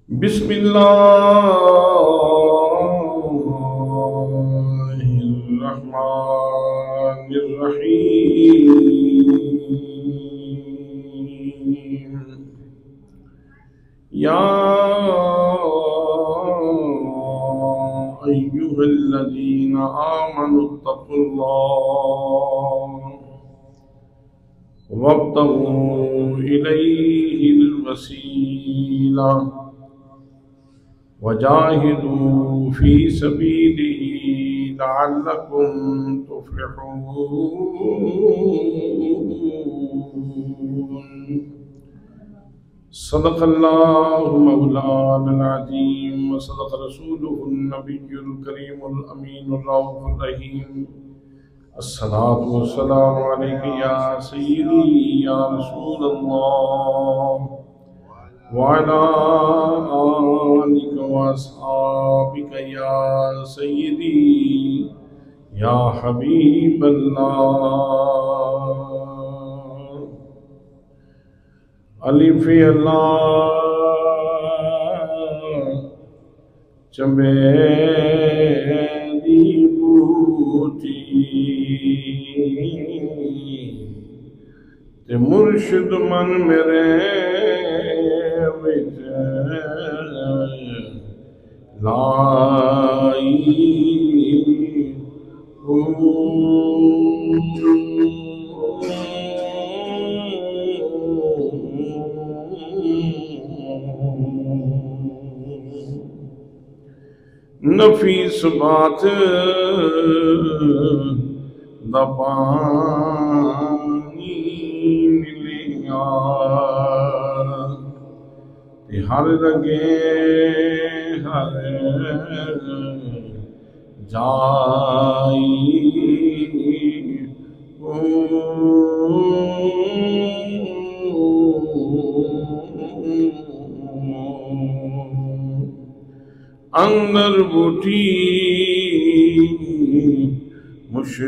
बिस्मिल्लाहिर्रहमानिर्रहीम। या अय्युहल्लज़ीना आमनुत्तक़ुल्लाह वब्तगू इलैहिल वसीला वजाहिदू फी सबीलिही लअल्लकुम तुफ्लिहून। सदक़ल्लाहु मौलानल अज़ीम व सदक़ रसूलुहुन नबियुल करीमुल अमीनुर रऊफ़ुर रहीम। अस्सलातु वस्सलामु अलैका या सय्यदी या रसूलल्लाह व अला आलिका व अस्हाबिका या सय्यदी या हबीबल्लाह। अलिफ अल्लाह चमेली बूटी ते मुर्शिद मन मेरे विच लाई नफीस बात दा पानी मिलिया ते हर रंगे हर जाई अंदर बूटी मुश्क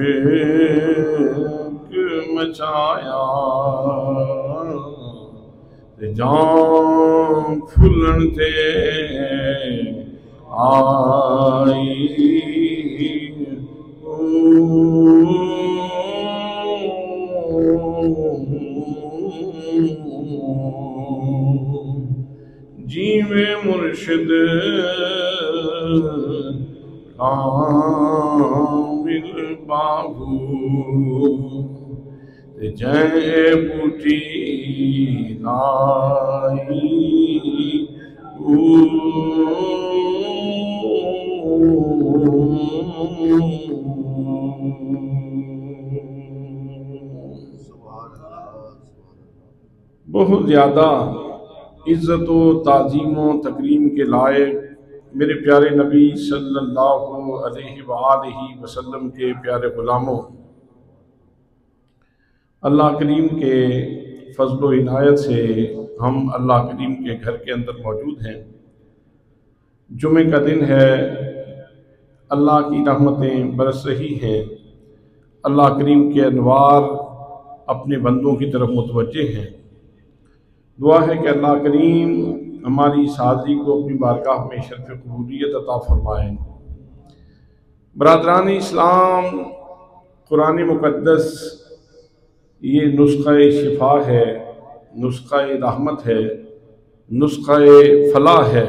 मचाया ते जाम फुलन ते आई जीवे मुर्शिद कामिल बाबू ते जय बूटी लाई बहुत ज़्यादा इज़्ज़त व ताज़ीम व तकरीम के लायक मेरे प्यारे नबी सल्लल्लाहु अलैहि वसल्लम के प्यारे ग़ुलामों, अल्लाह करीम के फज़्ल व इनायत से हम अल्लाह करीम के घर के अंदर मौजूद हैं। जुमे का दिन है, अल्लाह की रहमतें बरस रही हैं, अल्लाह करीम के अनवार अपने बंदों की तरफ मुतवज्जे हैं। दुआ है कि अल्लाह करीम हमारी इस हाज़री को अपनी बारगाह में शर्फ़ क़बूलियत अता फ़रमाएँ। बरादरान इस्लाम, कुरान मुक़द्दस ये नुस्ख़ा शिफा है, नुस्ख़ा रहमत है, नुस्ख़ा फ़लाह है।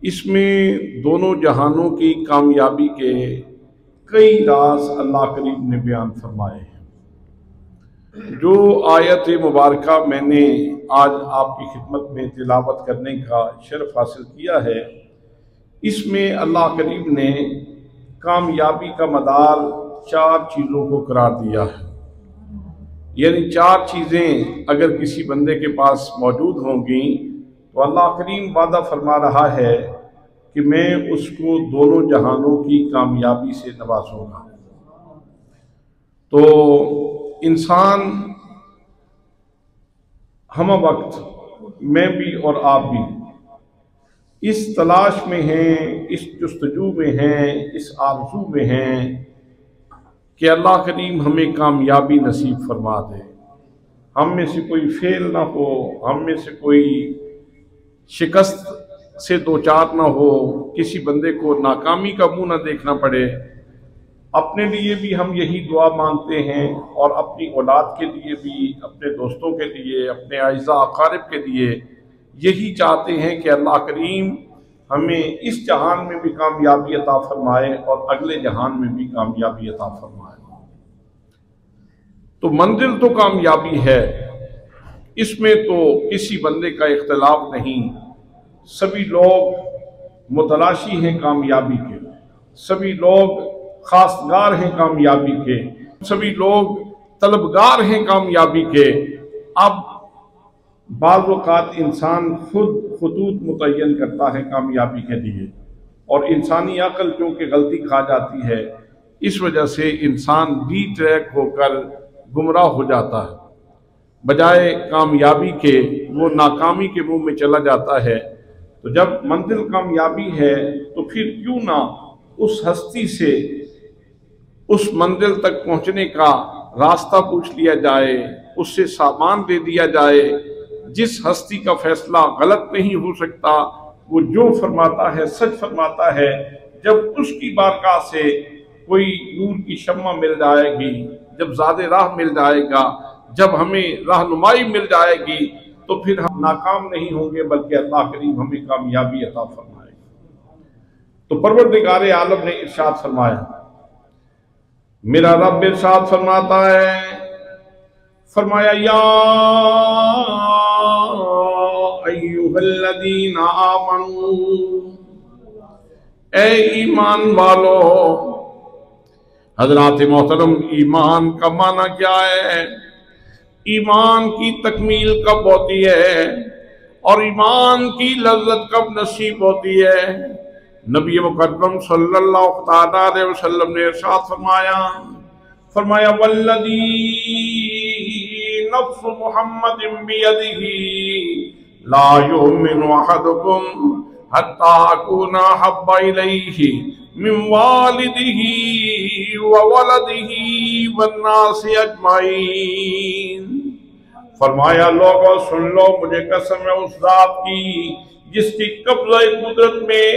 इसमें दोनों जहानों की कामयाबी के कई राज अल्लाह करीम ने बयान फरमाए हैं। जो आयत मुबारका मैंने आज आपकी खिदमत में तिलावत करने का शर्फ हासिल किया है, इसमें अल्लाह करीम ने कामयाबी का मदार 4 चीज़ों को करार दिया है। यानी 4 चीज़ें अगर किसी बंदे के पास मौजूद होंगी तो अल्लाह करीम वादा फरमा रहा है कि मैं उसको दोनों जहानों की कामयाबी से नवाजूंगा। तो इंसान हम वक्त मैं भी और आप भी इस तलाश में हैं, इस जुस्तजू में हैं, इस आरज़ू में हैं कि अल्लाह करीम हमें कामयाबी नसीब फरमा दे। हम में से कोई फेल ना हो, हम में से कोई शिकस्त से दो चार ना हो, किसी बंदे को नाकामी का मुंह ना देखना पड़े। अपने लिए भी हम यही दुआ मांगते हैं और अपनी औलाद के लिए भी, अपने दोस्तों के लिए, अपने आइज़ा अकारिब के लिए यही चाहते हैं कि अल्लाह करीम हमें इस जहान में भी कामयाबी अता फरमाए और अगले जहान में भी कामयाबी अता फरमाए। तो मंजिल तो कामयाबी है, इसमें तो किसी बंदे का इख्तिलाफ नहीं। सभी लोग मुतलाशी हैं कामयाबी के, सभी लोग खासगार हैं कामयाबी के, सभी लोग तलबगार हैं कामयाबी के। अब बाज़ वक़ात इंसान खुद खुतूत मुतय्यन करता है कामयाबी के लिए, और इंसानी अक्ल क्योंकि गलती खा जाती है, इस वजह से इंसान डी ट्रैक होकर गुमराह हो जाता है। बजाय कामयाबी के वो नाकामी के मुंह में चला जाता है। तो जब मंजिल कामयाबी है तो फिर क्यों ना उस हस्ती से उस मंजिल तक पहुंचने का रास्ता पूछ लिया जाए, उससे सामान दे दिया जाए। जिस हस्ती का फैसला गलत नहीं हो सकता, वो जो फरमाता है सच फरमाता है। जब उसकी बारगाह से कोई नूर की शम्मा मिल जाएगी, जब ज़ादे राह मिल जाएगा, जब हमें रहनुमाई मिल जाएगी, तो फिर हम नाकाम नहीं होंगे, बल्कि अल्लाह करीम हमें कामयाबी अता फरमाएगा। तो परवरदिगार आलम ने इरशाद फरमाया, मेरा रब इरशाद फरमाता है, फरमाया या अय्युहल्लज़ीना आमनू, ए ईमान वालो। हज़रात मोहतरम, ईमान का माना क्या है? ईमान की तकमील कब होती है और ईमान की लज्जत कब नसीब होती है? नबी मुकर्रम सल्लल्लाहु अलैहि वसल्लम ने इरशाद फरमाया वल्लज़ी नफ्सु मुहम्मदिन बियदिही ला युमिनु अहदुकुम हत्ता अकूना हब्बा इलैहि मिन वालिदिही व वलदिही वन्नासि अजमाइन। फरमाया, लोगों सुन लो, मुझे कसम है उस जात की जिसकी कब्ज़े कुदरत में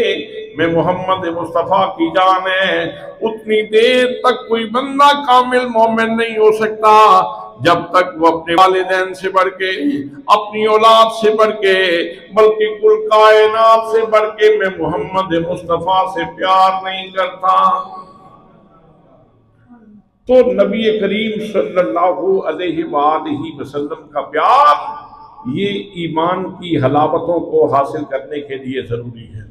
मैं मोहम्मद मुस्तफ़ा की जान है। उतनी देर तक कोई बंदा कामिल मोमिन नहीं हो सकता जब तक वो अपने वालिदैन से बढ़ के, अपनी औलाद से बढ़ के, बल्कि कुल कायनात से बढ़ के मैं मोहम्मद मुस्तफ़ा से प्यार नहीं करता। तो नबी करीम सल्लल्लाहु अलैहि वसल्लम का प्यार ये ईमान की हलावतों को हासिल करने के लिए जरूरी है।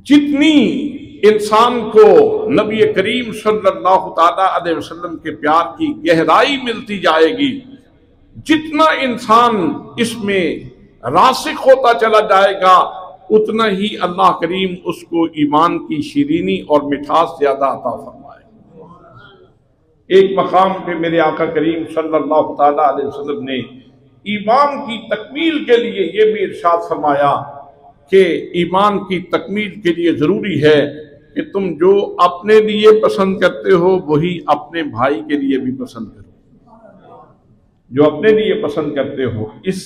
जितनी इंसान को नबी करीम सल्लल्लाहु अलैहि वसल्लम के प्यार की गहराई मिलती जाएगी, जितना इंसान इसमें रासिक होता चला जाएगा, उतना ही अल्लाह करीम उसको ईमान की शीरीनी और मिठास ज्यादा अता फरमाएगा। एक मकाम पे मेरे आका करीम सल्लल्लाहु अलैहि वसल्लम ने ईमान की तकमील के लिए ये भी इरशाद फरमाया कि ईमान की तकमील के लिए जरूरी है कि तुम जो अपने लिए पसंद करते हो वही अपने भाई के लिए भी पसंद करो। जो अपने लिए पसंद करते हो, इस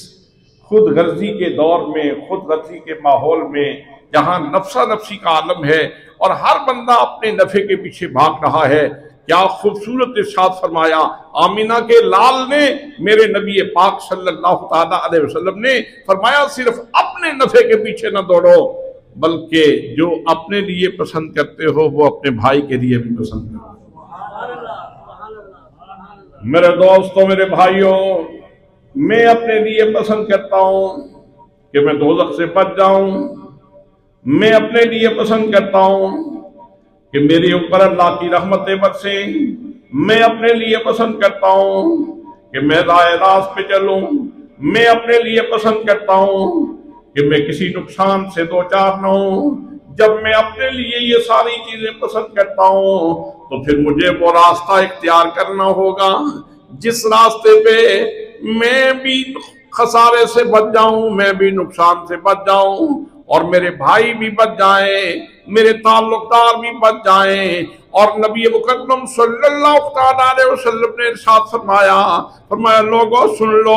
खुद गर्जी के दौर में, खुद गर्जी के माहौल में, जहां नफ्सा नफ्सी का आलम है और हर बंदा अपने नफे के पीछे भाग रहा है, क्या खूबसूरत इरशाद फरमाया आमिना के लाल ने, मेरे नबी पाक सल्लल्लाहु अलैहि वसल्लम ने फरमाया, सिर्फ अपने नफे के पीछे न दौड़ो, बल्कि जो अपने लिए पसंद करते हो वो अपने भाई के लिए भी पसंद करो। मेरे दोस्तों, मेरे भाइयों, मैं अपने लिए पसंद करता हूं कि मैं दोज़ख से बच जाऊं। मैं अपने लिए पसंद करता हूं कि मेरे ऊपर अल्लाह की रहमतें बरसें। मैं अपने लिए पसंद करता हूं कि मैं राह रास्त पे चलूं। मैं अपने लिए पसंद करता हूं कि मैं किसी नुकसान से दो चार न हूं। जब मैं अपने लिए ये सारी चीजें पसंद करता हूं तो फिर मुझे वो रास्ता इख्तियार करना होगा जिस रास्ते पे मैं भी खसारे से बच जाऊं, मैं भी नुकसान से बच जाऊं और मेरे भाई भी बच जाएं, मेरे ताल्लुकदार भी बच जाएं और नबी मुकद्दम सल्लल्लाहु अलैहि वसल्लम ने इरशाद फरमाया लोगों सुन लो,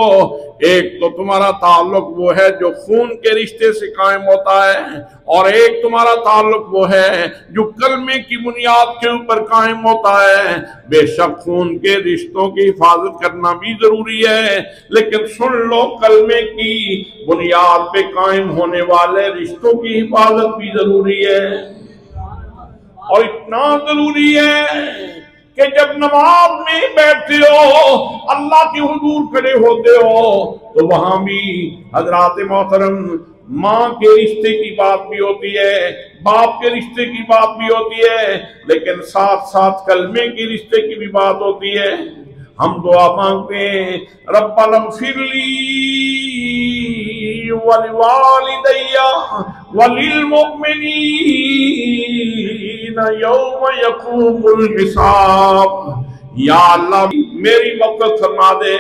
एक तो तुम्हारा ताल्लुक वो है जो खून के रिश्ते से कायम होता है, और एक तुम्हारा ताल्लुक वो है जो कलमे की बुनियाद के ऊपर कायम होता है। बेशक खून के रिश्तों की हिफाजत करना भी जरूरी है, लेकिन सुन लो कलमे की बुनियाद पे कायम होने वाले रिश्तों की हिफाजत भी जरूरी है। और इतना जरूरी है कि जब नमाज में बैठते हो, अल्लाह के हुजूर खड़े होते हो, तो वहां भी हजरात मोहतरम माँ के रिश्ते की बात भी होती है, बाप के रिश्ते की बात भी होती है, लेकिन साथ साथ कलमे के रिश्ते की भी बात होती है। हम दुआ मांगते हैं, रब्बना फिरली वलिवालिदैया वलिल मुमिनीन यौम यक़ूमुल हिसाब। या अल्लाह मेरी मग़फ़िरत फरमा दे,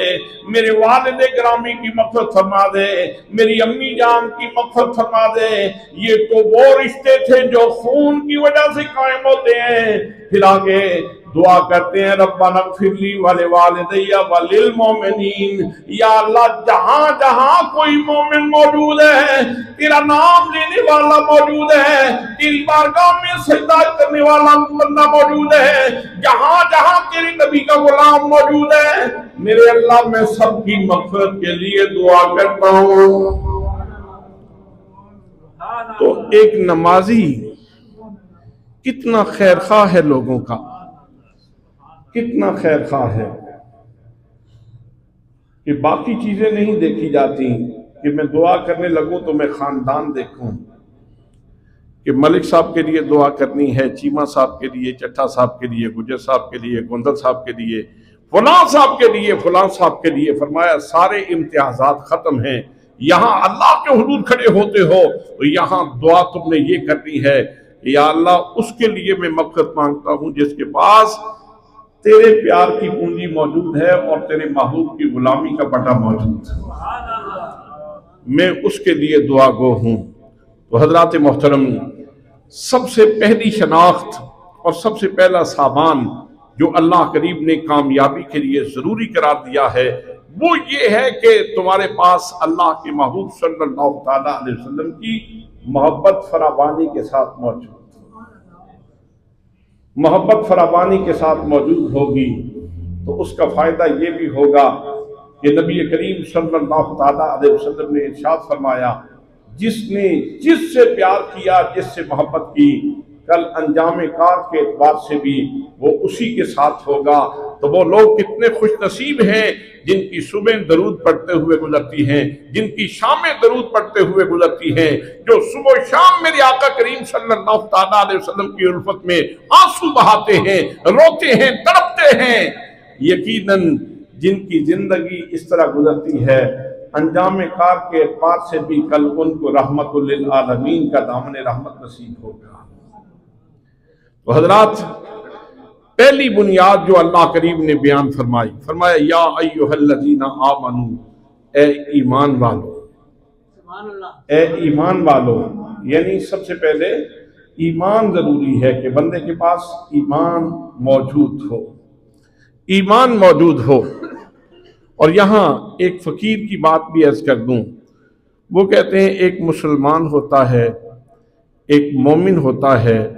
मेरे वालिद गिरामी की मग़फ़िरत फरमा दे, मेरी अम्मी जान की मग़फ़िरत फरमा दे। ये तो वो रिश्ते थे जो खून की वजह से कायम होते हैं। फिर आगे दुआ करते हैं, रब्बना ग़फ़िरली वलिवालिदैया वलिल मोमिनीन। या अल्लाह जहां जहां कोई मोमिन मौजूद है, तेरा नाम लेने वाला मौजूद है, तेरी बारगाह में सजदा करने वाला बंदा मौजूद है, जहां जहां तेरे नबी का गुलाम मौजूद है, मेरे अल्लाह मैं सबकी मग़फ़िरत के लिए दुआ करता हूं। तो एक नमाजी कितना खैरखा है लोगों का, कितना खैरखा है कि बाकी चीजें नहीं देखी जाती कि मैं दुआ करने लगूं तो मैं खानदान देखूं कि मलिक साहब के लिए दुआ करनी है, चीमा साहब के लिए, चट्टा साहब के लिए, गुजर साहब के लिए, गोंदल साहब के लिए, फलां साहब के लिए, फलां साहब के लिए। फरमाया सारे इम्तियाजात खत्म हैं, यहाँ अल्लाह के हुजूर खड़े होते हो तो यहाँ दुआ तुमने ये करनी है, या अल्लाह उसके लिए मैं मग़फ़िरत मांगता हूँ जिसके पास तेरे प्यार की पूंजी मौजूद है और तेरे महबूब की गुलामी का बटा मौजूद है, मैं उसके लिए दुआ गो हूँ। तो हजरात मोहतरम, सबसे पहली शनाख्त और सबसे पहला सामान जो अल्लाह करीम ने कामयाबी के लिए जरूरी करार दिया है वो ये है कि तुम्हारे पास अल्लाह के महबूब सल्लल्लाहु अलैहि वसल्लम की मोहब्बत फरावानी के साथ मौजूद, मोहब्बत फरावानी के साथ मौजूद होगी। तो उसका फायदा ये भी होगा कि नबी करीम सल्लल्लाहु अलैहि वसल्लम ने इरशाद फरमाया, जिसने जिससे प्यार किया, जिससे मोहब्बत की, कल अंजाम कार के एतबार से भी वो उसी के साथ होगा। तो वो लोग कितने खुश नसीब हैं जिनकी सुबह दरूद पढ़ते हुए गुजरती हैं, जिनकी शामें दरूद पढ़ते हुए गुजरती हैं, जो सुबह शाम मेरे आका करीम सल्लल्लाहु अलैहि वसल्लम की उल्फत में आंसू बहाते हैं, रोते हैं, तड़पते हैं। यकीनन जिनकी जिंदगी इस तरह गुजरती है, अंजाम कार के एतबार से भी कल उनको रहमतुल लिल आलमीन का दामन रहमत नसीब होगा। तो हजरात, पहली बुनियाद जो अल्लाह करीम ने बयान फरमाई, फरमाया या अय्युहल्लज़ीना आमनू, ए ईमान वालो, ए ईमान वालो। यानी सबसे पहले ईमान जरूरी है कि बंदे के पास ईमान मौजूद हो, ईमान मौजूद हो। और यहाँ एक फकीर की बात भी अर्ज कर दूं, वो कहते हैं एक मुसलमान होता है, एक मोमिन होता है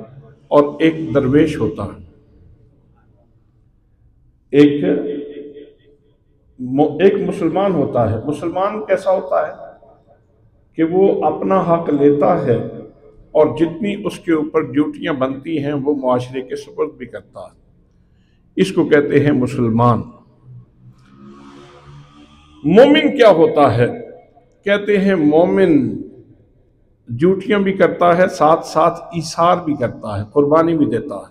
और एक दरवेश होता है। एक मुसलमान होता है। मुसलमान कैसा होता है कि वो अपना हक लेता है और जितनी उसके ऊपर ड्यूटियां बनती हैं वो मुआशरे के सुपुर्द भी करता है, इसको कहते हैं मुसलमान। मोमिन क्या होता है? कहते हैं मोमिन ड्यूटियां भी करता है, साथ साथ ईसार भी करता है, कुर्बानी भी देता है,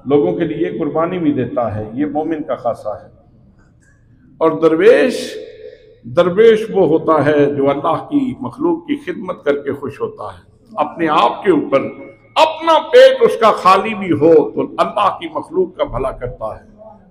लोगों के लिए कुर्बानी भी देता है। ये मोमिन का खासा है। और दरवेश वो होता है जो अल्लाह की मखलूक की खिदमत करके खुश होता है, अपने आप के ऊपर अपना पेट उसका खाली भी हो तो अल्लाह की मखलूक का भला करता है,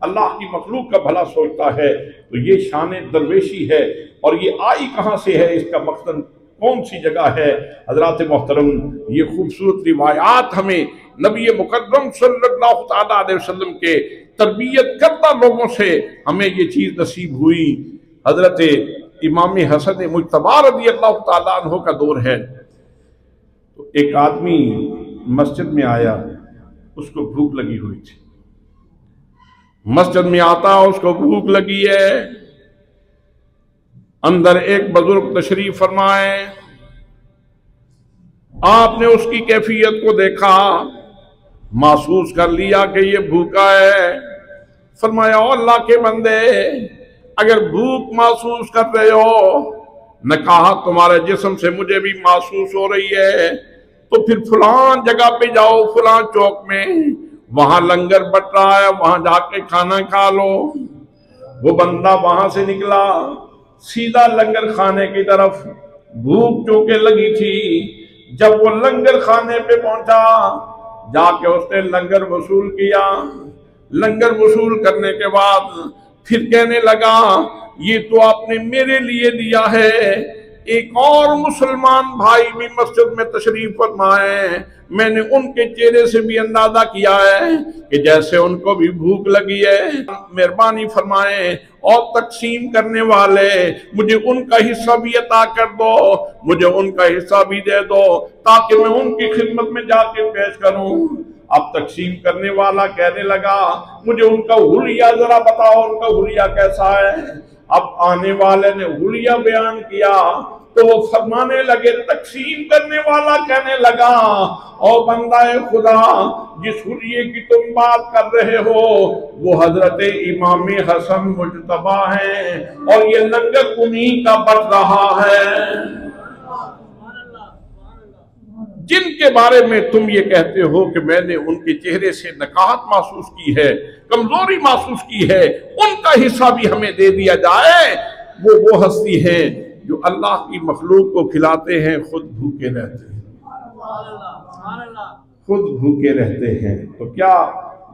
अल्लाह की मखलूक का भला सोचता है। तो ये शान दरवेशी है। और ये आई कहाँ से है, इसका मकसद कौन सी जगह है। हजरात मोहतरम, ये खूबसूरत रिवायात हमें नबी मुकर्रम सल्लल्लाहु तआला अलैहि वसल्लम के तरबियत करता लोगों से हमें ये चीज नसीब हुई। हजरत इमाम हसन मुज्तबा रज़ी अल्लाह तआला अन्हु का दौर है। तो एक आदमी मस्जिद में आया, उसको भूख लगी हुई थी। मस्जिद में आता, उसको भूख लगी है। अंदर एक बुजुर्ग तशरीफ फरमाए, आपने उसकी कैफियत को देखा, महसूस कर लिया कि ये भूखा है। फरमाया, अल्लाह के बंदे, अगर भूख महसूस कर रहे हो, न कहा तुम्हारे जिस्म से मुझे भी महसूस हो रही है, तो फिर फलां जगह पे जाओ, फलां चौक में, वहां लंगर बट रहा है, वहां जाके खाना खा लो। वो बंदा वहां से निकला सीधा लंगर खाने की तरफ, भूख चूंकि लगी थी। जब वो लंगर खाने पे पहुंचा, जाके उसने लंगर वसूल किया। लंगर वसूल करने के बाद फिर कहने लगा, ये तो आपने मेरे लिए दिया है, एक और मुसलमान भाई भी मस्जिद में तशरीफ फरमाए, मैंने उनके चेहरे से भी अंदाजा किया है कि जैसे उनको भी भूख लगी है। मेहरबानी फरमाए और तकसीम करने वाले, मुझे उनका हिस्सा भी अता कर दो, मुझे उनका हिस्सा भी दे दो, ताकि मैं उनकी खिदमत में जाके पेश करूं। अब तकसीम करने वाला कहने लगा, मुझे उनका हुलिया जरा बताओ, उनका हुलिया कैसा है। अब आने वाले ने हुलिया बयान किया तो वो फरमाने लगे, तकसीम करने वाला कहने लगा, और बंदाए खुदा, जिस हुलिये की तुम बात कर रहे हो वो हजरत इमाम हसन मुज्तबा हैं, और ये लंगर उन्हीं का बट रहा है, जिनके बारे में तुम ये कहते हो कि मैंने उनके चेहरे से नकाहत महसूस की है, कमजोरी महसूस की है, उनका हिस्सा भी हमें दे दिया जाए। वो हस्ती है जो अल्लाह की मखलूक को खिलाते हैं, खुद भूखे रहते हैं, खुद भूखे रहते हैं। तो क्या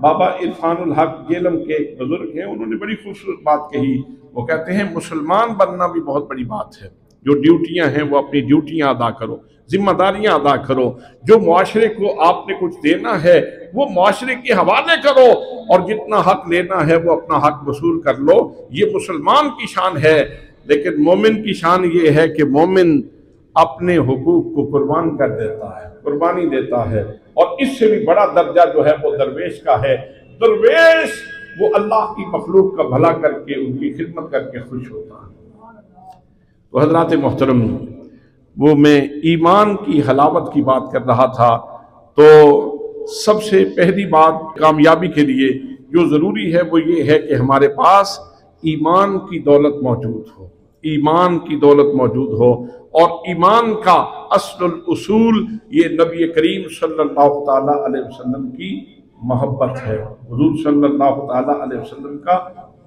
बाबा इरफानुल हक जेलम के एक बुजुर्ग हैं, उन्होंने बड़ी खूबसूरत बात कही। वो कहते हैं, मुसलमान बनना भी बहुत बड़ी बात है। जो ड्यूटियां हैं वो अपनी ड्यूटियां अदा करो, जिम्मेदारियां अदा करो। जो मुआशरे को आपने कुछ देना है वो मुआशरे के हवाले करो, और जितना हक लेना है वो अपना हक वसूल कर लो। ये मुसलमान की शान है। लेकिन मोमिन की शान ये है कि मोमिन अपने हुकूक को कुर्बान कर देता है, कुर्बानी देता है। और इससे भी बड़ा दर्जा जो है वो दरवेश का है। दरवेश वो अल्लाह की मखलूक का भला करके, उनकी खिदमत करके खुश होता है। तो हजरात मोहतरम, वो मैं ईमान की हलावत की बात कर रहा था। तो सबसे पहली बात कामयाबी के लिए जो ज़रूरी है वो ये है कि हमारे पास ईमान की दौलत मौजूद हो, ईमान की दौलत मौजूद हो। और ईमान का अस्ल उसूल ये नबी करीम सल्लल्लाहु ताला अलैहि वसल्लम की मोहब्बत है, हुजूर सल्लल्लाहु ताला अलैहि वसल्लम का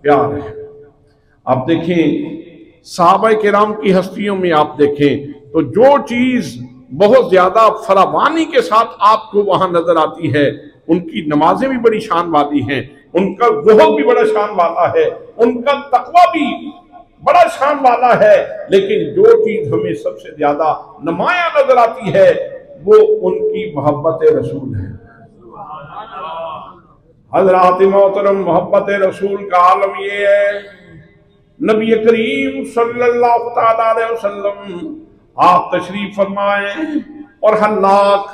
प्यार है। आप देखें सहाबा किराम की हस्तियों में, आप देखें तो जो चीज बहुत ज्यादा फरावानी के साथ आपको वहां नजर आती है, उनकी नमाजें भी बड़ी शान वाली हैं, उनका ज़ुहद भी बड़ा शान वाला है, उनका तकवा भी बड़ा शान वाला है। लेकिन जो चीज हमें सबसे ज्यादा नुमाया नजर आती है वो उनकी मोहब्बत रसूल है। हज़रात मोहतरम, मोहब्बत रसूल का आलम ये है, नबी करीम सल्लल्लाहु ताला अलैहि वसल्लम आप तशरीफ फरमाए और हल्लाक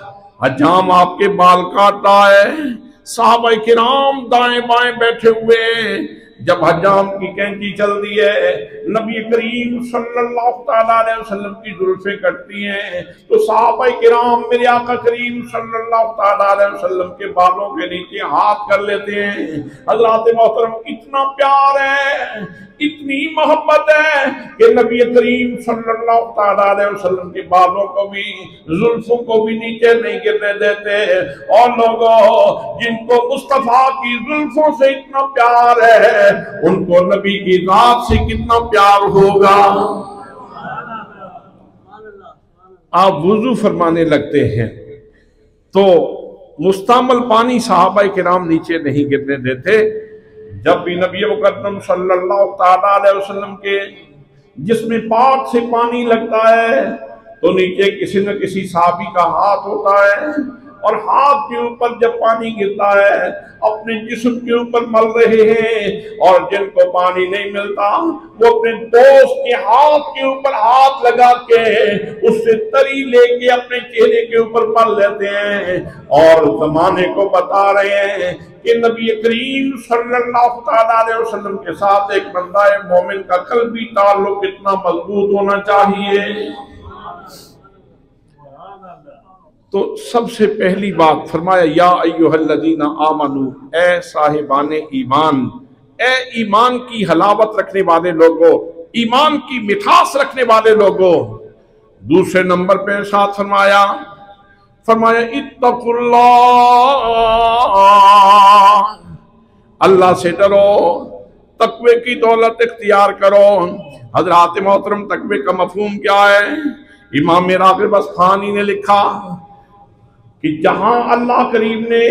हजाम आपके बाल काट रहा है, साहबा किराम दाएं बाएं बैठे हुए। जब हजाम की कैंची चल दी है, नबी करीम सल्लल्लाहु ताला अलैहि वसल्लम की जुल्फें कटती हैं, तो साहबा किराम मेरे आका करीम सल्लल्लाहु ताला अलैहि वसल्लम के बालों के नीचे हाथ कर लेते हैं। हज़रात मोहतरम, इतना प्यार है, इतनी मोहब्बत है कि नबी करीम सल्लल्लाहु ताला अलैहि वसल्लम के बालों को भी, जुल्फों को भी नीचे नहीं गिरने देते। और लोगों जिनको मुस्तफा की जुल्फों से इतना प्यार है, उनको नबी की जात से कितना प्यार होगा। आप वुजू फरमाने लगते हैं तो मुस्तमल पानी सहाबा किराम नीचे नहीं गिरने देते। जब भी नबी मुकद्दम सल्लल्लाहु ताला अलैहि वसल्लम के जिसमें पाक से पानी लगता है तो नीचे किसी न किसी साहबी का हाथ होता है और हाथ के ऊपर जब पानी गिरता है अपने जिस्म के ऊपर मल रहे हैं, और जिनको पानी नहीं मिलता वो अपने दोस्त के हाथ के ऊपर हाथ लगा के उससे तरी लेके अपने चेहरे के ऊपर मल लेते हैं, और जमाने को बता रहे हैं कि नबी करीम सल्लल्लाहु अलैहि वसल्लम के साथ एक बंदा मोमिन का कल्बी ताल्लुक कितना मजबूत होना चाहिए। तो सबसे पहली बात फरमाया या अय्युहल्लज़ीना आमनू, ए साहिबाने ईमान, ए ईमान की हलावत रखने वाले लोगों, ईमान की मिठास रखने वाले लोगों। दूसरे नंबर पे साथ फरमाया इत्तकुल्लाह, अल्लाह से डरो, तकवे की दौलत इख्तियार करो। हजरात मोहतरम तकवे का मफहूम क्या है? इमाम राग़िब अस्फ़हानी ने लिखा कि जहां अल्लाह करीम ने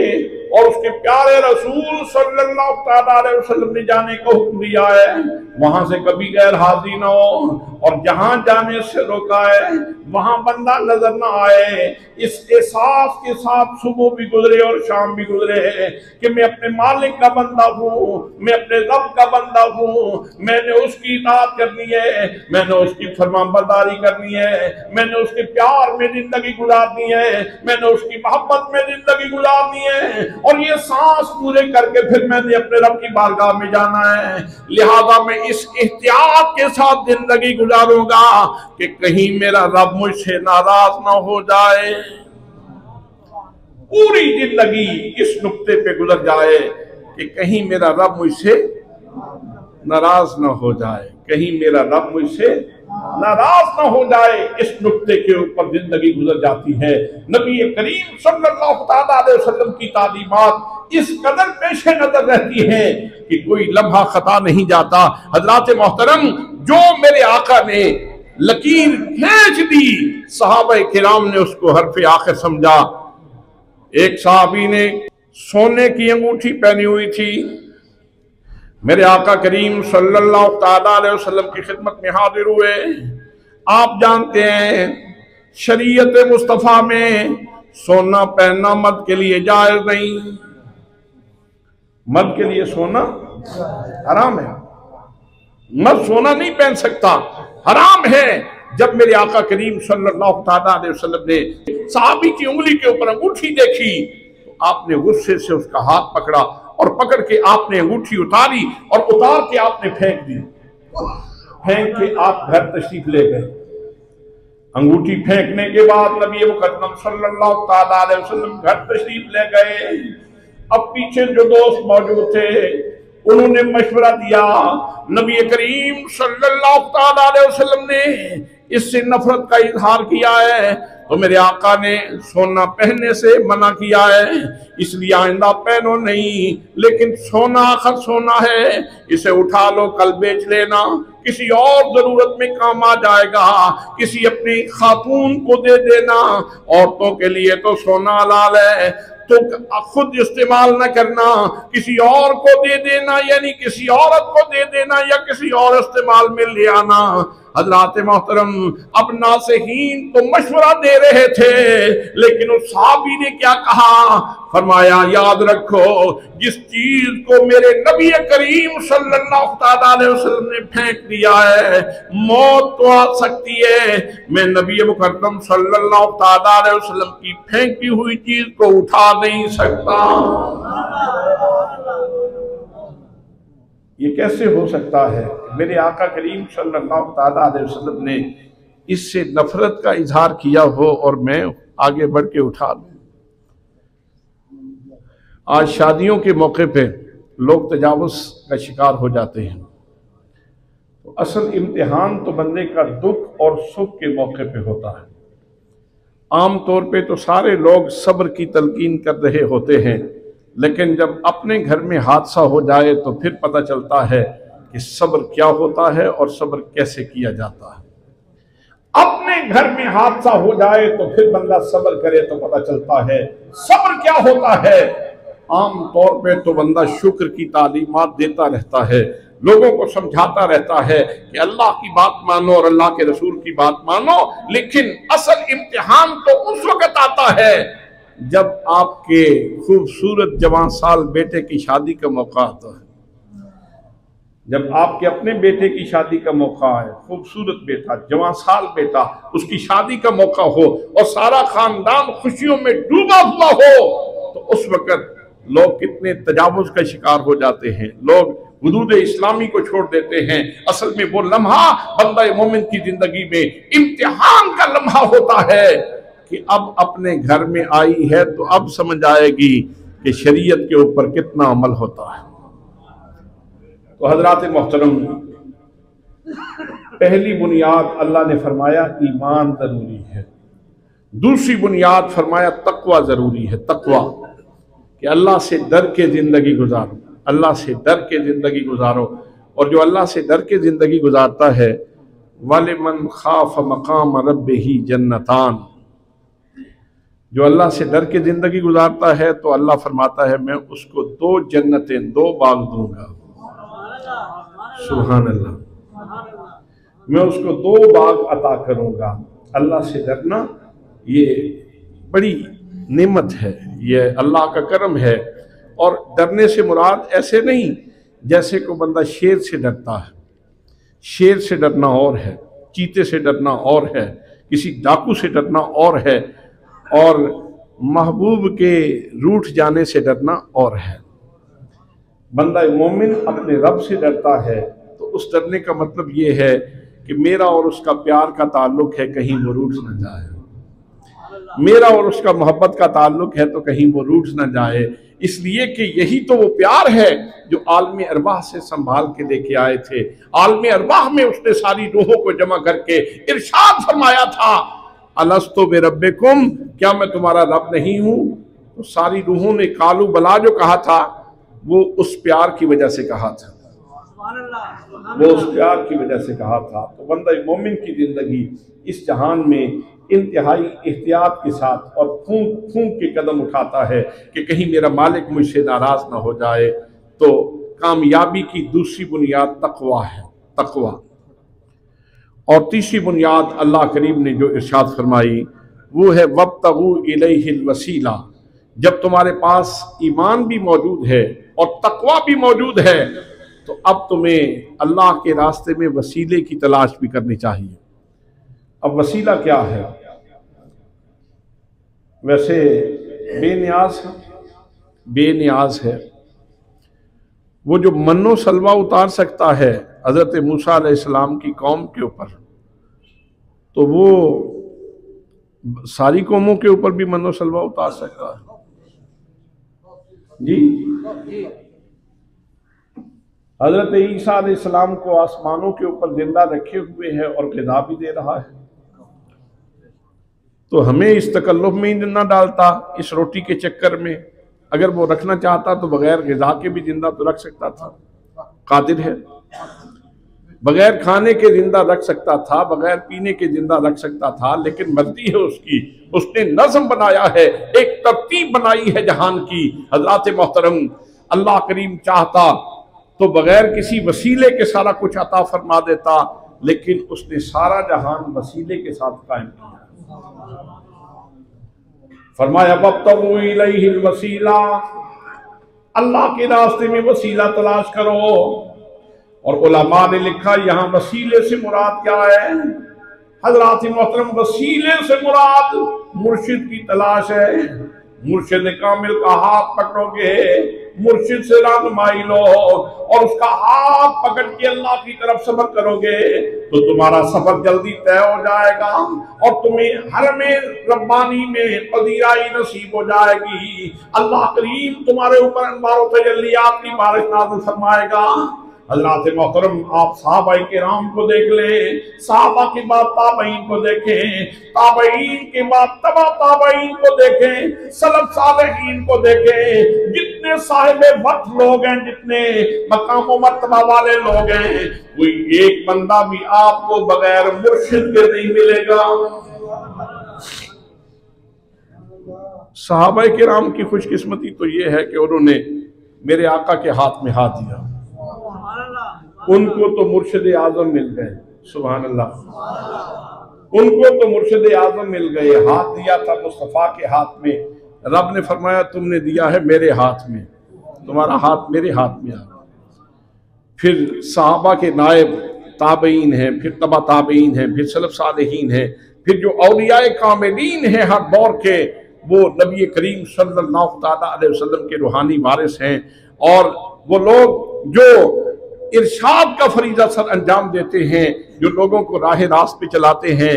और उसके प्यारे रसूल सल्लल्लाहु अलैहि वसल्लम ने जाने को हुक्म दिया है वहां से कभी गैर हाजिर न हो, और जहां जाने से रोका है वहां बंदा नजर न आए। इस एहसास के साथ सुबह भी गुजरे और शाम भी गुजरे कि मैं अपने मालिक का बंदा हूँ, मैं अपने रब का बंदा हूँ, मैंने उसकी इताअत करनी है, मैंने उसकी फरमाबरदारी करनी है, मैंने उसके प्यार में जिंदगी गुजारनी है, मैंने उसकी मोहब्बत में जिंदगी गुजारनी है, और ये सांस पूरे करके फिर मैंने अपने रब की बारगाह में जाना है। लिहाजा मैं इस एहतियात के साथ जिंदगी गुजारूंगा कि कहीं मेरा रब मुझसे नाराज ना हो जाए। पूरी जिंदगी इस नुक्ते पे गुजर जाए कि कहीं मेरा रब मुझसे नाराज ना हो जाए, कहीं मेरा रब मुझसे नाराज ना हो जाए। इस नुक्ते के ऊपर जिंदगी गुजर जाती है। नबी करीम सल्लल्लाहु अलैहि वसल्लम की तालीमात इस कदर पेश नजर रहती है कि कोई लम्हा खता नहीं जाता। हजरात मोहतरम, जो मेरे आका ने लकीर खींच दी, सहाबा किराम ने उसको हरफ आखिर समझा। एक साहबी ने सोने की अंगूठी पहनी हुई थी, मेरे आका करीम सल्लल्लाहु अलैहि वसल्लम की खिदमत में हाजिर हुए। आप जानते हैं शरीयत मुस्तफ़ा में सोना पहनना मर्द के लिए जायज नहीं, मर्द के लिए सोना हराम है, मर्द सोना नहीं पहन सकता, हराम है। जब मेरे आका करीम सल्लल्लाहु अलैहि वसल्लम ने साहबी की उंगली के ऊपर अंगूठी देखी तो आपने गुस्से से उसका हाथ पकड़ा और पकड़ के आपने अंगूठी उतारी और उतार के आपने फेंक दी। फेंक के आप घर तशरीफ ले गए। अंगूठी फेंकने के बाद नबी मुकद्दम सल्लल्लाहु अलैहि वसल्लम घर तशरीफ ले गए। अब पीछे जो दोस्त मौजूद थे उन्होंने मशवरा दिया, नबी करीम सल्लल्लाहु अलैहि वसल्लम ने इससे नफरत का इजहार किया है तो मेरे आका ने सोना पहनने से मना किया है, इसलिए आइंदा पहनो नहीं। लेकिन सोना आखिर सोना है, इसे उठा लो, कल बेच लेना, किसी और जरूरत में काम आ जाएगा, किसी अपनी खातून को दे देना। औरतों के लिए तो सोना हलाल है, तो खुद इस्तेमाल न करना, किसी और को दे देना, यानी किसी औरत को दे देना या किसी और इस्तेमाल में ले आना। हजरात मोहतरम, अब नासेहीन तो मशवरा दे रहे थे, लेकिन उस साहबी ने क्या कहा? फरमाया याद रखो, जिस चीज को मेरे नबी करीम सल्लल्लाहु अलैहि वसल्लम ने फेंक दिया है, मौत तो आ सकती है, मैं नबी मुकद्दम सल्लल्लाहु अलैहि वसल्लम की फेंकी हुई चीज को उठा नहीं सकता। ये कैसे हो सकता है? मेरे आका करीम सल्लल्लाहु अलैहि वसल्लम ने इससे नफरत का इजहार किया हो और मैं आगे बढ़ के उठा लूं। आज शादियों के मौके पे लोग तजावुज़ का शिकार हो जाते हैं, तो असल इम्तिहान तो बंदे का दुख और सुख के मौके पे होता है। आम तौर पे तो सारे लोग सब्र की तलकीन कर रहे होते हैं, लेकिन जब अपने घर में हादसा हो जाए तो फिर पता चलता है कि सब्र क्या होता है और सब्र कैसे किया जाता है। अपने घर में हादसा हो जाए तो फिर बंदा सब्र करे तो पता चलता है सब्र क्या होता है। आम तौर पे तो बंदा शुक्र की तालीमात देता रहता है, लोगों को समझाता रहता है कि अल्लाह की बात मानो और अल्लाह के रसूल की बात मानो, लेकिन असल इम्तिहान तो उस वक्त आता है जब आपके खूबसूरत जवान साल बेटे की शादी का मौका आता है। जब आपके अपने बेटे की शादी का मौका है, खूबसूरत बेटा, जवान साल बेटा, उसकी शादी का मौका हो और सारा खानदान खुशियों में डूबा हुआ हो, तो उस वक्त लोग कितने तजावुज का शिकार हो जाते हैं, लोग हुदूद इस्लामी को छोड़ देते हैं। असल में वो लम्हा बंदा मोमिन की जिंदगी में इम्तिहान का लम्हा होता है कि अब अपने घर में आई है तो अब समझ आएगी कि शरीयत के ऊपर कितना अमल होता है। तो हजरात मोहतरम, पहली बुनियाद अल्लाह ने फरमाया ईमान जरूरी है। दूसरी बुनियाद फरमाया तकवा जरूरी है। तकवा कि अल्लाह से डर के जिंदगी गुजारो, अल्लाह से डर के जिंदगी गुजारो। और जो अल्लाह से डर के जिंदगी गुजारता है, वलिमन खाफ मकाम रब्बिही जन्नतान, जो अल्लाह से डर के जिंदगी गुजारता है तो अल्लाह फरमाता है मैं उसको 2 जन्नतें, 2 बाग दूंगा। सुभान अल्लाह, मैं उसको 2 बाग अता करूंगा। अल्लाह से डरना ये बड़ी नेमत है, ये अल्लाह का करम है। और डरने से मुराद ऐसे नहीं जैसे को बंदा शेर से डरता है। शेर से डरना और है, चीते से डरना और है, किसी डाकू से डरना और है, और महबूब के रूठ जाने से डरना और है। बंदा मोमिन अपने रब से डरता है तो उस डरने का मतलब ये है कि मेरा और उसका प्यार का ताल्लुक है, कहीं वो रूठ न जाए। मेरा और उसका मोहब्बत का ताल्लुक है तो कहीं वो रूठ न जाए, इसलिए कि यही तो वो प्यार है जो आलम अरवाह से संभाल के लेके आए थे। आलम अरवाह में उसने सारी रूहों को जमा करके इरशाद फरमाया था, अलस्तु बिरब्बिकुम, क्या मैं तुम्हारा रब नहीं हूं? तो सारी रूहों ने कालू बला जो कहा था वो उस प्यार की वजह से कहा था, वो उस प्यार की वजह से कहा था। तो बंदा मोमिन की जिंदगी इस जहान में इंतहाई एहतियात के साथ और फूंक फूंक के कदम उठाता है कि कहीं मेरा मालिक मुझसे नाराज ना हो जाए। तो कामयाबी की दूसरी बुनियाद तकवा है, तकवा। और तीसरी बुनियाद अल्लाह करीम ने जो इरशाद फरमाई वो है वब्तगू इलैहिल वसीला। जब तुम्हारे पास ईमान भी मौजूद है और तकवा भी मौजूद है तो अब तुम्हें अल्लाह के रास्ते में वसीले की तलाश भी करनी चाहिए। अब वसीला क्या है? वैसे बेनियाज है वो जो मन्नो सलवा उतार सकता है हजरत मूसा अलैहिस्सलाम की कौम के ऊपर, तो वो सारी कौमों के ऊपर भी मन्नो सलवा उतार सकता है। जी, हजरत ईसा अलैहिस्सलाम को आसमानों के ऊपर जिंदा रखे हुए है और ग़िज़ा भी दे रहा है, तो हमें इस तकल्लुफ में ही न डालता, इस रोटी के चक्कर में। अगर वो रखना चाहता तो बगैर ग़िज़ा के भी जिंदा तो रख सकता था, कादिर है। बगैर खाने के जिंदा रख सकता था, बगैर पीने के जिंदा रख सकता था, लेकिन मर्जी है उसकी, उसने नज़म बनाया है, एक तरतीब बनाई है जहान की। हज़रात मोहतरम, अल्लाह करीम चाहता तो बगैर किसी वसीले के सारा कुछ अता फरमा देता, लेकिन उसने सारा जहान वसीले के साथ कायम किया। फरमाया वब्तगू इलैहिल वसीला, अल्लाह के रास्ते में वसीला तलाश करो। और उलमा ने लिखा यहाँ वसीले से मुराद क्या है? हज़रात मोहतरम, वसीले से मुराद मुर्शिद की तलाश है। मुर्शिद कामिल का हाथ पकड़ोगे, मुर्शिद से रहनुमाई लो और उसका हाथ पकड़ के अल्लाह की तरफ सफर करोगे तो तुम्हारा सफर जल्दी तय हो जाएगा और तुम्हें हरमे रब्बानी में पदीराई नसीब हो जाएगी। अल्लाह करीम तुम्हारे ऊपर अनवार तजल्लियात की बारिश नाज़िल फरमाएगा। हज़रात मोहतरम, आप सहाबाए किराम को देख ले, सहाबा के बाद ताबईन को देखें, ताबईन के बाद तबा ताबईन को देखें, सलफ सालेहीन को देखें। जितने साहिबे वक्त लोग हैं, जितने मकाम व मर्तबा वाले लोग हैं, कोई एक बंदा भी आपको बगैर मुर्शिद के नहीं मिलेगा। सहाबाए किराम की खुशकिस्मती तो ये है कि उन्होंने मेरे आका के हाथ में हाथ दिया। उनको तो मुर्शिद आजम मिल गए, सुभान अल्लाह। उनको तो मुर्शिद आजम मिल गए। हाथ दिया था मुस्तफा के हाथ में, रब ने फरमाया तुमने दिया है मेरे हाथ में, तुम्हारा हाथ मेरे हाथ में आ। फिर सहाबा के नायब ताबईन हैं, फिर तबा ताबईन हैं, फिर सलफ सालेहीन हैं, फिर जो औलियाए कामिलीन हैं हर दौर के, वो नबी करीम सल्लल्लाहु अलैहि वसल्लम के रूहानी वारिस हैं। और वो लोग जो इरशाद का फरीजा सर अंजाम देते हैं, जो लोगों को राह रास्त पे चलाते हैं,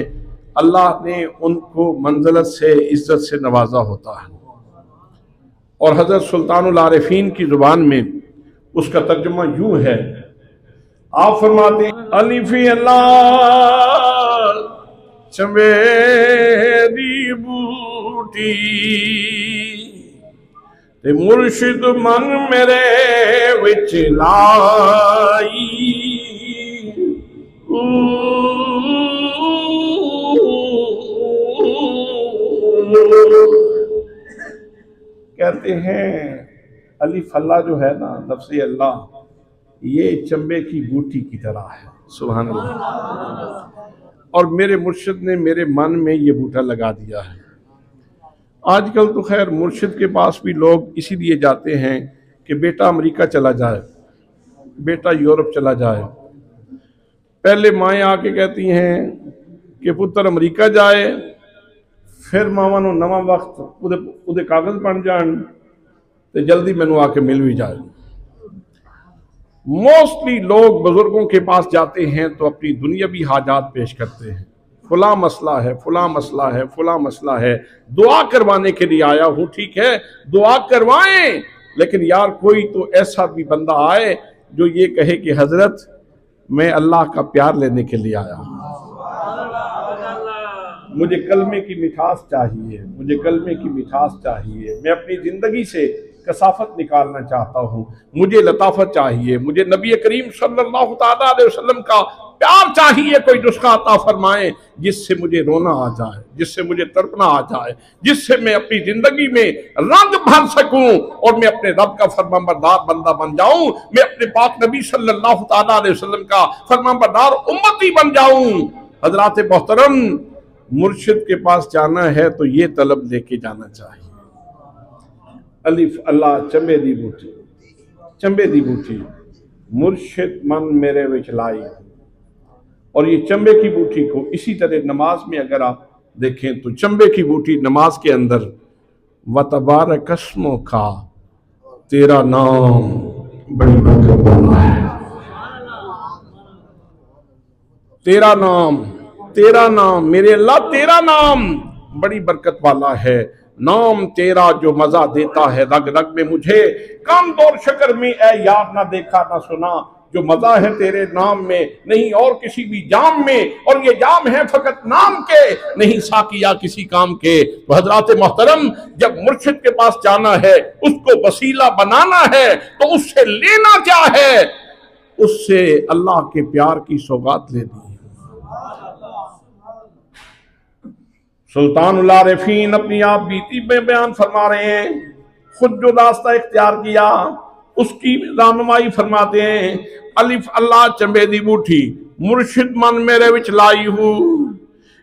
अल्लाह ने उनको मंजिलत से इज्जत से नवाजा होता है। और हजरत सुल्तानुल आरिफीन की जुबान में उसका तर्जुमा यूं है, आप फरमाते हैं अलिफी अल्लाह चमेरी बूटी ते मुर्शिद मन मेरे विच लाई, कहते हैं अलिफ अल्लाह जो है ना, लफ्ज़ अल्लाह, ये चंबे की बूटी की तरह है, सुभान अल्लाह। और मेरे मुर्शिद ने मेरे मन में ये बूटा लगा दिया है। आजकल तो खैर मुर्शिद के पास भी लोग इसीलिए जाते हैं कि बेटा अमेरिका चला जाए, बेटा यूरोप चला जाए। पहले माएँ आके कहती हैं कि पुत्र अमेरिका जाए, फिर मावा नो नवा वक्त उदे कागज बन जान तो जल्दी मैनू आके मिल भी जाए। मोस्टली लोग बुजुर्गों के पास जाते हैं तो अपनी दुनियावी हाजात पेश करते हैं, फला मसला है, फला मसला है, फला मसला है, दुआ करवाने के लिए आया हूँ। ठीक है, दुआ करवाएं, लेकिन यार कोई तो ऐसा भी बंदा आए जो ये कहे कि हजरत मैं अल्लाह का प्यार लेने के लिए आया हूँ, मुझे कलमे की मिठास चाहिए, मुझे कलमे की मिठास चाहिए, मैं अपनी जिंदगी से कसाफत निकालना चाहता हूँ, मुझे लताफत चाहिए, मुझे नबी करीम सल्लल्लाहु अलैहि वसल्लम का प्यार चाहिए। कोई नुस्खा अता फरमाए जिससे मुझे रोना आ जाए, जिससे मुझे तड़पना आ जाए, जिससे मैं अपनी जिंदगी में रंग भर सकूं और मैं अपने रब का फरमाबरदार बंदा बन जाऊं, मैं अपने पाक नबी सल्लल्लाहु अलैहि वसल्लम का फरमाबरदार उम्मती बन जाऊं। हजरात मोहतरम, मुर्शिद के पास जाना है तो ये तलब लेके जाना चाहिए। अलिफ अल्लाह चंबे दी बूटी, चंबे दी बूटी मुर्शिद मन मेरे विच लाई। और ये चंबे की बूटी को इसी तरह नमाज में अगर आप देखें तो चंबे की बूटी नमाज के अंदर व तबारक अस्मो का, तेरा नाम बड़ी बरकत वाला है, तेरा नाम, तेरा नाम मेरे अल्लाह, तेरा नाम बड़ी बरकत वाला है। नाम तेरा जो मजा देता है रग रग में मुझे, कम दौर शक्र में ए यार ना देखा ना सुना, जो मजा है तेरे नाम में नहीं और किसी भी जाम में, और ये जाम है फकत नाम के नहीं साकिया किसी काम के। हजरात मोहतरम, जब मुर्शिद के पास जाना है, उसको वसीला बनाना है, तो उससे लेना क्या है? उससे अल्लाह के प्यार की सौगात लेनी है। सुल्तानुल आरिफीन अपनी आप बीती में बयान फरमा रहे हैं, खुद जो रास्ता इख्तियार किया उसकी रहनुमाई फरमाते हैं। अलिफ अल्लाह चंबे दी बूठी मुर्शिद मन मेरे विच लाई हूँ,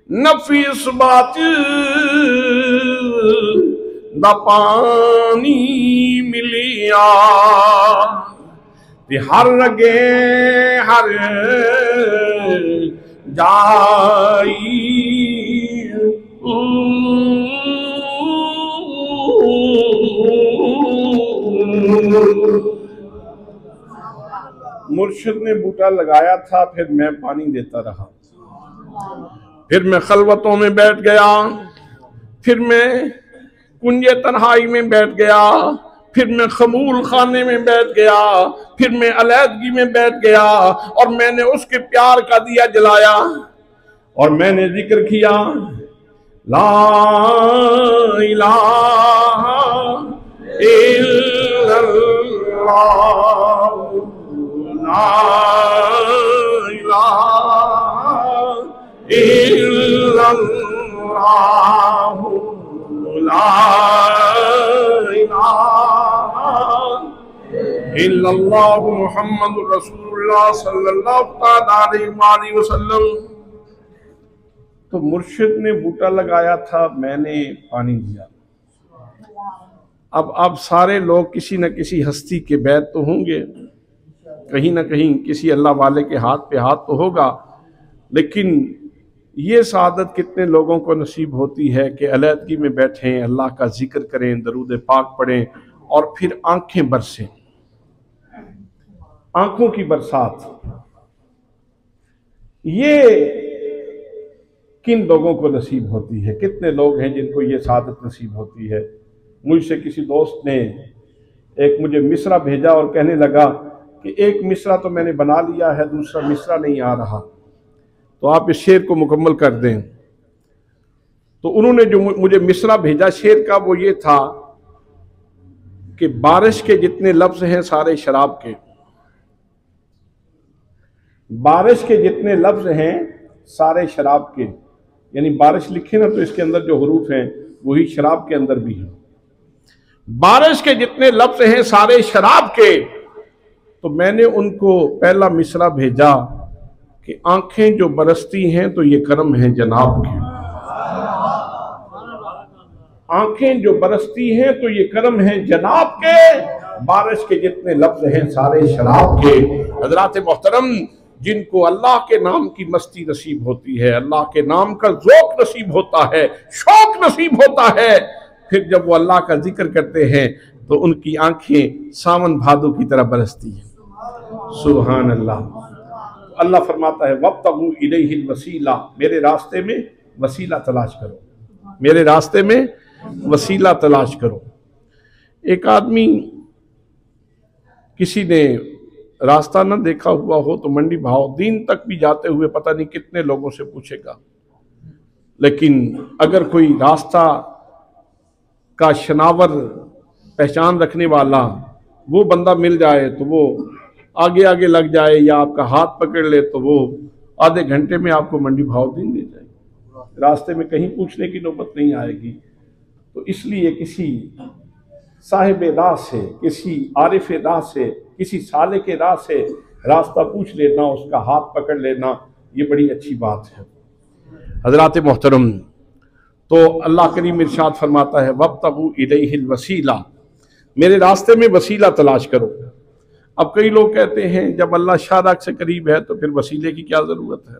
नफीस बात दा पानी मिलिया, हर रगे हर जाई, मुर्शिद ने बूटा लगाया था, फिर मैं पानी देता रहा, फिर मैं खलवतों में बैठ गया, फिर मैं कुंजे तन्हाई में बैठ गया, फिर मैं खमूल खाने में बैठ गया, फिर मैं अलैदगी में बैठ गया, और मैंने उसके प्यार का दिया जलाया और मैंने जिक्र किया ला इलाहा इल्लल्लाह, ला इलाहा इल्लल्लाह, ला इलाहा इल्लल्लाहु मुहम्मदुर रसूलुल्लाह सल्लल्लाहु अलैहि वसल्लम। तो मुर्शिद ने बूटा लगाया था, मैंने पानी दिया। अब सारे लोग किसी न किसी हस्ती के बैत तो होंगे, कहीं ना कहीं किसी अल्लाह वाले के हाथ पे हाथ तो होगा, लेकिन ये सादत कितने लोगों को नसीब होती है कि अलैदगी में बैठें, अल्लाह का जिक्र करें, दरूद पाक पढ़ें और फिर आंखें बरसें, आंखों की बरसात। ये किन लोगों को नसीब होती है? कितने लोग हैं जिनको ये सादत नसीब होती है? मुझसे किसी दोस्त ने एक मुझे मिसरा भेजा और कहने लगा कि एक मिसरा तो मैंने बना लिया है, दूसरा मिसरा नहीं आ रहा, तो आप इस शेर को मुकम्मल कर दें। तो उन्होंने जो मुझे मिसरा भेजा शेर का, वो ये था कि बारिश के जितने लफ्ज हैं सारे शराब के, बारिश के जितने लफ्ज हैं सारे शराब के। यानी बारिश लिखे ना तो इसके अंदर जो हरूफ हैं वही शराब के अंदर भी है। बारिश के जितने लफ्ज हैं सारे शराब के। तो मैंने उनको पहला मिसरा भेजा कि आंखें जो बरसती हैं तो ये करम है जनाब के, आंखें जो बरसती हैं तो ये करम है जनाब के, बारिश के जितने लफ्ज हैं सारे शराब के। हजरात मोहतरम, जिनको अल्लाह के नाम की मस्ती नसीब होती है, अल्लाह के नाम का ज़ौक़ नसीब होता है, शौक नसीब होता है, फिर जब वो अल्लाह का जिक्र करते हैं तो उनकी आंखें सावन भादों की तरह बरसती हैं। सुभान अल्लाह। अल्लाह फरमाता है वब्तगू इलैहिल वसीला, मेरे रास्ते में वसीला तलाश करो, मेरे रास्ते में वसीला तलाश करो। एक आदमी किसी ने रास्ता न देखा हुआ हो तो मंडी भाव दिन तक भी जाते हुए पता नहीं कितने लोगों से पूछेगा, लेकिन अगर कोई रास्ता का शनावर पहचान रखने वाला वो बंदा मिल जाए तो वो आगे आगे लग जाए या आपका हाथ पकड़ ले तो वो आधे घंटे में आपको मंडी भाव दिन दे जाएगी, रास्ते में कहीं पूछने की नौबत नहीं आएगी। तो इसलिए किसी साहिब राह से, किसी आरिफ राह से, किसी साले के राह से रास्ता पूछ लेना, उसका हाथ पकड़ लेना, ये बड़ी अच्छी बात है। हजरात मोहतरम, तो अल्लाह करीम इरशाद फरमाता है वब्तगू इलैहिल वसीला, मेरे रास्ते में वसीला तलाश करो। अब कई लोग कहते हैं जब अल्लाह शादाक से करीब है तो फिर वसीले की क्या जरूरत है?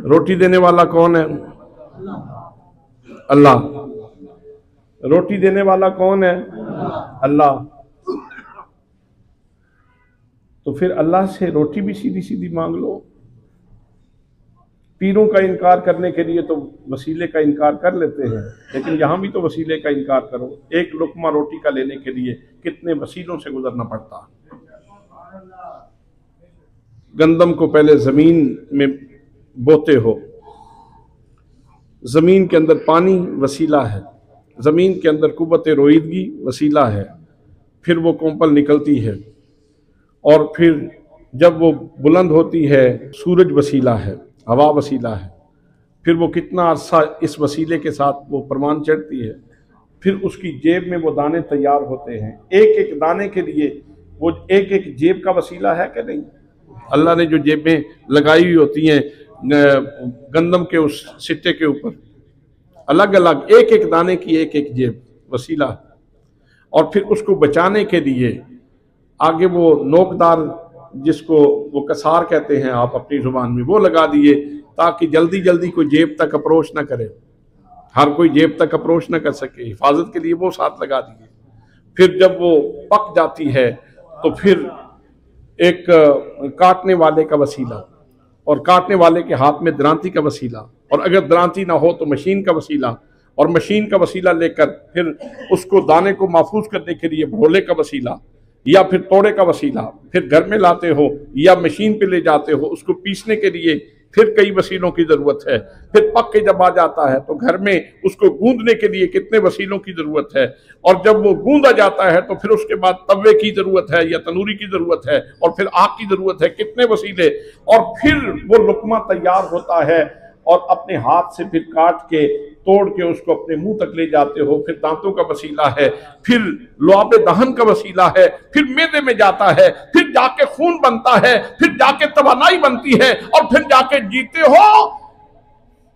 रोटी देने वाला कौन है? अल्लाह। रोटी देने वाला कौन है? अल्लाह। तो फिर अल्लाह से रोटी भी सीधी सीधी मांग लो। पीरों का इनकार करने के लिए तो वसीले का इनकार कर लेते हैं, लेकिन यहां भी तो वसीले का इनकार करो। एक लुकमा रोटी का लेने के लिए कितने वसीलों से गुजरना पड़ता है। गंदम को पहले जमीन में बोते हो, जमीन के अंदर पानी वसीला है, जमीन के अंदर कुव्वत रोईदगी वसीला है, फिर वो कोंपल निकलती है और फिर जब वो बुलंद होती है सूरज वसीला है, हवा वसीला है, फिर वो कितना अरसा इस वसीले के साथ वो परवान चढ़ती है, फिर उसकी जेब में वो दाने तैयार होते हैं। एक एक दाने के लिए वो एक एक जेब का वसीला है कि नहीं? अल्लाह ने जो जेबें लगाई हुई होती हैं गंदम के उस सिट्टे के ऊपर, अलग अलग एक एक दाने की एक एक जेब वसीला, और फिर उसको बचाने के लिए आगे वो नोकदार, जिसको वो कसार कहते हैं आप अपनी जुबान में, वो लगा दिए ताकि जल्दी जल्दी कोई जेब तक अप्रोच ना करे, हर कोई जेब तक अप्रोच ना कर सके, हिफाजत के लिए वो साथ लगा दिए। फिर जब वो पक जाती है तो फिर एक काटने वाले का वसीला, और काटने वाले के हाथ में दरांती का वसीला, और अगर दरांती ना हो तो मशीन का वसीला, और मशीन का वसीला लेकर फिर उसको दाने को महफूज करने के लिए भोले का वसीला या फिर तोड़े का वसीला, फिर घर में लाते हो या मशीन पे ले जाते हो उसको पीसने के लिए, फिर कई वसीलों की जरूरत है। फिर पक के जब आ जाता है तो घर में उसको गूंदने के लिए कितने वसीलों की जरूरत है, और जब वो गूंदा जाता है तो फिर उसके बाद तवे की जरूरत है या तनूरी की जरूरत है, और फिर आग की जरूरत है, कितने वसीले, और फिर वो लुकमा तैयार होता है और अपने हाथ से फिर काट के तोड़ के उसको अपने मुंह तक ले जाते हो, फिर दांतों का वसीला है, फिर लुआब दहन का वसीला है, फिर मैदे में जाता है, फिर जाके खून बनता है, फिर जाके तवानाई बनती है, और फिर जाके जीते हो।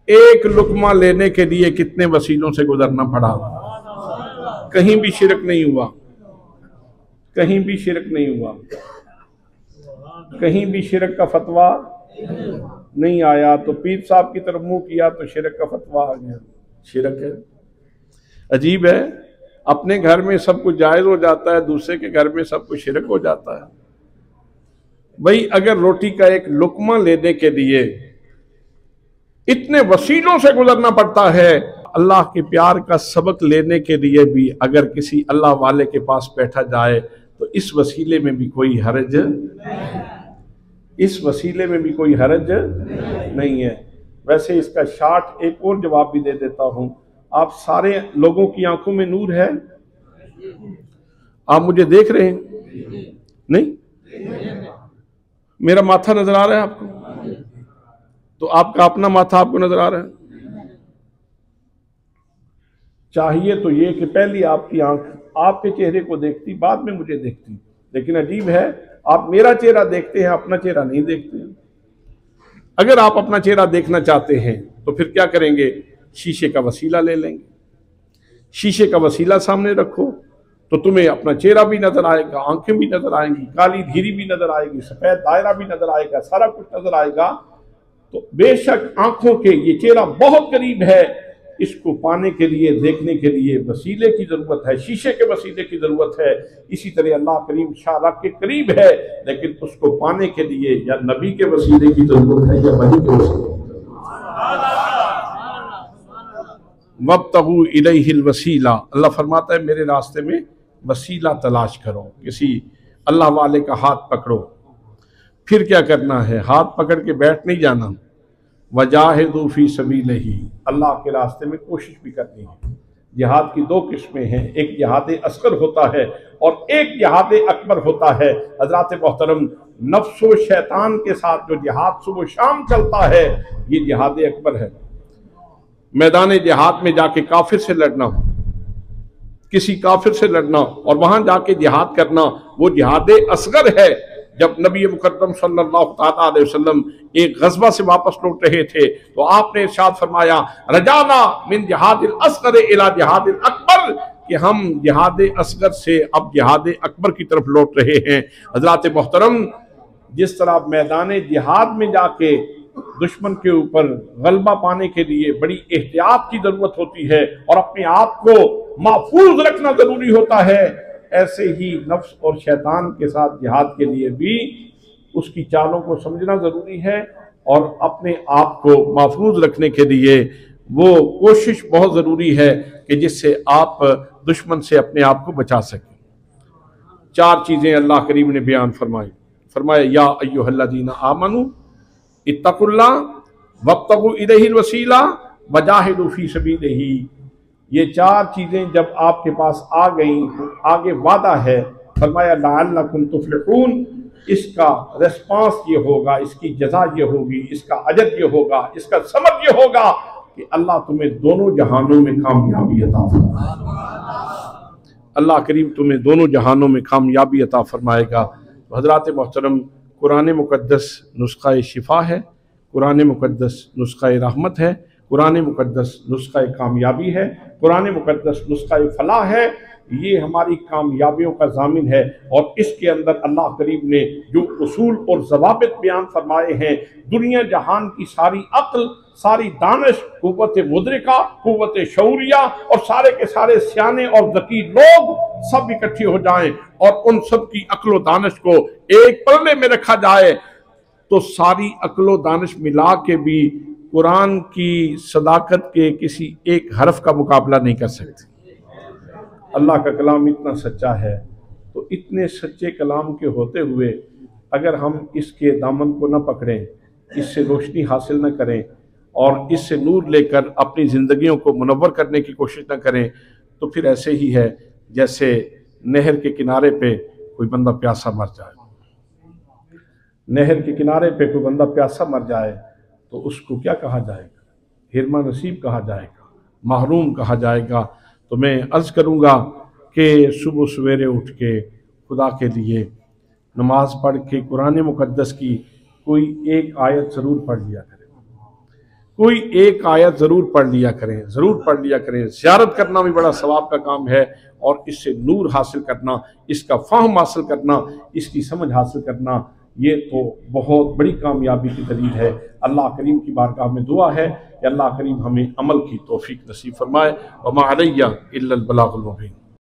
एक लुकमा लेने के लिए कितने वसीलों से गुजरना पड़ा। कहीं भी शिरक नहीं हुआ, कहीं भी शिरक नहीं हुआ, कहीं भी शिरक का फतवा नहीं आया। तो पीर साहब की तरफ मुंह किया तो शिरक का फतवा आ गया। शिरक है, अजीब है। अपने घर में सब कुछ जायज हो जाता है, दूसरे के घर में सब कुछ शिरक हो जाता है। भाई अगर रोटी का एक लुकमा लेने के लिए इतने वसीलों से गुजरना पड़ता है, अल्लाह के प्यार का सबक लेने के लिए भी अगर किसी अल्लाह वाले के पास बैठा जाए तो इस वसीले में भी कोई हर्ज, इस वसीले में भी कोई हर्ज नहीं है। वैसे इसका शार्ट एक और जवाब भी दे देता हूं। आप सारे लोगों की आंखों में नूर है, आप मुझे देख रहे हैं नहीं? मेरा माथा नजर आ रहा है आपको? तो आपका अपना माथा आपको नजर आ रहा है? चाहिए तो ये कि पहली आपकी आंख आपके चेहरे को देखती, बाद में मुझे देखती। लेकिन अजीब है, आप मेरा चेहरा देखते हैं, अपना चेहरा नहीं देखते हैं। अगर आप अपना चेहरा देखना चाहते हैं तो फिर क्या करेंगे? शीशे का वसीला ले लेंगे। शीशे का वसीला सामने रखो तो तुम्हें अपना चेहरा भी नजर आएगा, आंखें भी नजर आएंगी, काली धीरी भी नजर आएगी, सफेद दायरा भी नजर आएगा, सारा कुछ नजर आएगा। तो बेशक आंखों के ये चेहरा बहुत करीब है, इसको पाने के लिए, देखने के लिए वसीले की जरूरत है, शीशे के वसीले की जरूरत है। इसी तरह अल्लाह करीम शाह के करीब है, लेकिन उसको पाने के लिए या नबी के वसीले की जरूरत है या वही के वसीले। वब्तगू इलैहिल वसीला, अल्लाह फरमाता है मेरे रास्ते में वसीला तलाश करो। किसी अल्लाह वाले का हाथ पकड़ो। फिर क्या करना है? हाथ पकड़ के बैठ नहीं जाना। वजाहिदू फी सबीलिही, अल्लाह के रास्ते में कोशिश भी करनी है। जिहाद की दो किस्में हैं, एक जिहाद असगर होता है और एक जिहाद अकबर होता है। हजरात मोहतरम, नफ्सो शैतान के साथ जो जिहाद सुबह शाम चलता है, ये जिहाद अकबर है। मैदान जिहाद में जाके काफिर से लड़ना, किसी काफिर से लड़ना और वहां जाके जिहाद करना, वो जिहाद असगर है। जब नबी मुकद्दम सल्लल्लाहु अलैहि वसल्लम एक गज़वा से वापस लौट रहे थे तो आपने इरशाद फरमाया, रजाना मिन जिहादिल असगर इला जिहादिल अकबर, कि हम जिहाद असगर से अब जिहाद अकबर की तरफ लौट रहे हैं। हजरात मोहतरम, जिस तरह मैदान जिहाद में जाके दुश्मन के ऊपर गलबा पाने के लिए बड़ी एहतियात की जरूरत होती है और अपने आप को महफूज रखना जरूरी होता है, ऐसे ही नफ्स और शैतान के साथ जिहाद के लिए भी उसकी चालों को समझना जरूरी है और अपने आप को महफूज रखने के लिए वो कोशिश बहुत जरूरी है कि जिससे आप दुश्मन से अपने आप को बचा सकें। चार चीजें अल्लाह करीम ने बयान फरमाई। फरमाया, या अय्युहल्लज़ीना आमनू इत्तकुल्लाह वब्तगू इलैहिल वसीला वजाहिदू फी सबीलिही। ये चार चीजें जब आपके पास आ गई तो आगे वादा है। फरमाया, लअल्लकुम तुफ्लिहून, इसका रिस्पांस ये होगा, इसकी जजा ये होगी, इसका अजर ये होगा, इसका समझ ये होगा कि अल्लाह तुम्हें दोनों जहानों में कामयाबी अता फरमाएगा। अल्लाह करीम तुम्हें दोनों जहानों में कामयाबी अता फरमाएगा। हज़रात मोहतरम, कुरान मुक़द्दस नुस्ख़ा शिफा है, कुरान मुक़द्दस नुस्ख़ा रहमत है, कुरान मुक़द्दस नुस्ख़ा कामयाबी है, कुरान मुक़द्दस नुस्ख़ा फलाह है। ये हमारी कामयाबियों का ज़ामिन है और इसके अंदर अल्लाह करीम ने जो उसूल और ज़वाबित बयान फरमाए हैं, दुनिया जहान की सारी अक्ल, सारी दानिश, कुव्वत मुद्रिका, कुव्वत शऊरिया और सारे के सारे सियाने और ज़की लोग सब इकट्ठे हो जाएं और उन सब की अक्ल व दानिश को एक पल्ले में रखा जाए तो सारी अक्ल व दानिश मिला के भी कुरान की सदाकत के किसी एक हरफ का मुकाबला नहीं कर सकते। अल्लाह का कलाम इतना सच्चा है, तो इतने सच्चे कलाम के होते हुए अगर हम इसके दामन को न पकड़ें, इससे रोशनी हासिल न करें और इससे नूर लेकर अपनी ज़िंदगियों को मुनव्वर करने की कोशिश न करें, तो फिर ऐसे ही है जैसे नहर के किनारे पे कोई बंदा प्यासा मर जाए। नहर के किनारे पे कोई बंदा प्यासा मर जाए तो उसको क्या कहा जाएगा? हिरमा नसीब कहा जाएगा। महरूम कहा जाएगा। तो मैं अर्ज़ करूँगा कि सुबह सवेरे उठ के खुदा के लिए नमाज पढ़ के कुरान मुक़द्दस की कोई एक आयत ज़रूर पढ़ लिया करें, कोई एक आयत ज़रूर पढ़ लिया करें, ज़रूर पढ़ लिया करें। ज़ियारत करना भी बड़ा सवाब का काम है और इससे नूर हासिल करना, इसका फ़हम हासिल करना, इसकी समझ हासिल करना, ये तो बहुत बड़ी कामयाबी की दलील है। अल्लाह करीम की बारगाह में दुआ है कि अल्लाह करीम हमें अमल की तौफीक नसीब फरमाए। व मा अलैया इल्लल बलागुल मुबीन।